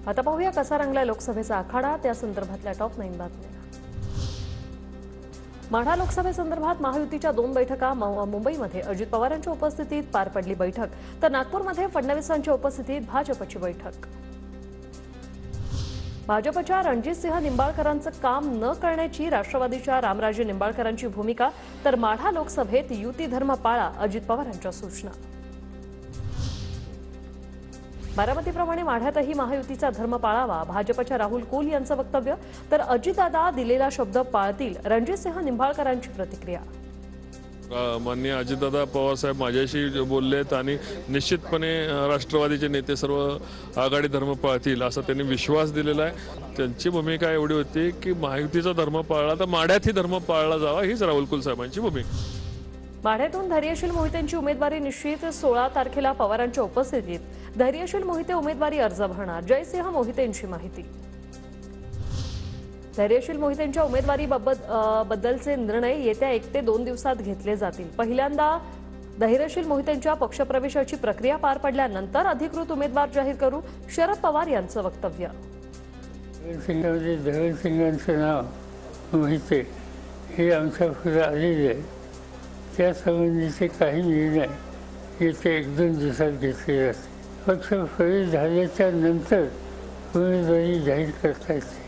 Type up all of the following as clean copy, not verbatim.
आता पाहूया कसा रंगलाय लोकसभेचा आखाडा, त्या संदर्भातल्या टॉप 9 बातम्या। माढा लोकसभेसंदर्भात महायुतीच्या 2 बैठका मुंबईमध्ये अजित पवारांच्या उपस्थितीत पार पडली बैठक, तर नागपूरमध्ये फडणवीसांच्या उपस्थितीत भाजपची बैठक। भाजपच्या रणजितसिंह निंबाळकरांचं काम न करण्याची राष्ट्रवादीच्या रामराजे निंबाळकरांची भूमिका, तर माढा लोकसभेत युती धर्म पाळा अजित पवारांच्या सूचना। बारामतीप्रमाणे माढ्यातही महायुतीचा धर्म पाळावा, भाजपच्या राहुल कुल यांचं वक्तव्य, तर अजितदादा दिलेला शब्द पाळतील रणजितसिंह निंबाळकरांची प्रतिक्रिया। माननीय अजितदादा पवार साहेब माझ्याशी बोललेत आणि निश्चितपणे राष्ट्रवादीचे नेते सर्व आघाडी धर्म पाळतील असा त्यांनी विश्वास दिलेला आहे। त्यांची भूमिका एवढी होती की महायुतीचा धर्म पाळला तर माढ्यातही धर्म पाळला जावा, हीच राहुल कुल साहेबांची भूमिका। माढ्यातून धैर्यशील मोहितेंची उमेदवारी निश्चित, 16 तारखेला पवारांच्या उपस्थितीत धैर्यशील मोहिते उमेदवारी अर्ज भरणार, जयसिंह मोहितेंची माहिती। धैर्यशील मोहितेंच्या उमेदवारी बद्दलचे निर्णय येत्या 1 ते 2 दिवसात घेतले जातील। पहिल्यांदा धैर्यशील मोहितेंच्या पक्षप्रवेशाची प्रक्रिया पार पडल्यानंतर अधिकृत उमेदवार जाहीर करू, शरद पवार यांचं वक्तव्य। धैर्यसिंगांचं नाव मोहिते हे आमच्याकडे आलेले आहे, त्या संबंधीचे काही निर्णय येत्या 1-2 दिवसात घेतले जातील। पक्षप्रवेश झाल्याच्या नंतर उमेदवारी जाहीर करता येते।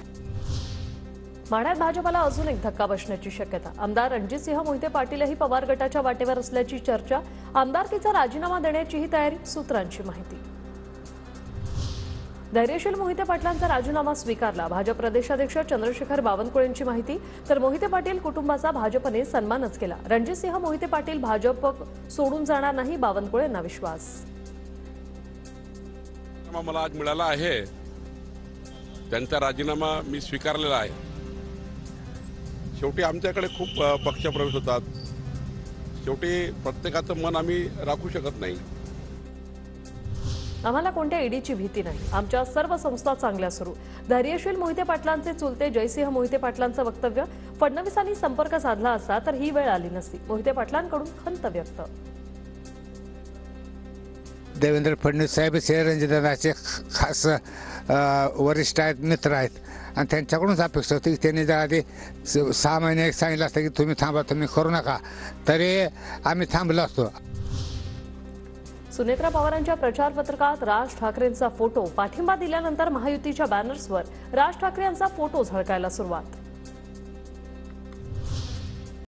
माढ्यात भाजपला अजून एक धक्का बसण्याची शक्यता, आमदार रणजितसिंह मोहिते पाटीलही पवार गटाच्या वाटेवर असल्याची चर्चा, आमदारकीचा राजीनामा देण्याचीही तयारी, सूत्रांची माहिती। धैर्यशील मोहिते पाटलांचा राजीनामा स्वीकारला, भाजप प्रदेशाध्यक्ष चंद्रशेखर बावनकुळेंची माहिती, तर मोहिते पाटील कुटुंबाचा भाजपने सन्मानच केला। रणजितसिंह मोहिते पाटील भाजप सोडून जाणार नाही, बावनकुळेंना विश्वास। मला आज मिळाला आहे, त्यांचा राजीनामा मी स्वीकारलेला आहे। शेवटी आमच्याकडे खूप पक्षप्रवेश होतात, शेवटी प्रत्येकाचं मन आम्ही राखू शकत नाही। आम्हाला कोणत्या ईडीची भीती नाही, आमच्या सर्व संस्था चांगल्या सुरू, धैर्यशील मोहिते पाटलांचे चुलते जयसिंह मोहिते पाटलांचं वक्तव्य। फडणवीसांनी संपर्क साधला असता तर ही वेळ आली नसती, मोहिते पाटलांकडून खंत व्यक्त। देवेंद्र फडणवीस साहेब रणजितदादाचे खास वरिष्ठ आहेत, मित्र आहेत आणि त्यांच्याकडूनच अपेक्षा होती की त्यांनी जर आधी 6 महिने सांगितलं असतं की तुम्ही थांबा, तुम्ही करू नका, तरी आम्ही थांबलो असतो। सुनेत्रा पवारांच्या प्रचार पत्रकात राज ठाकरेंचा फोटो, पाठिंबा दिल्यानंतर महायुतीच्या बॅनर्सवर राज ठाकरे यांचा फोटो झळकायला सुरुवात।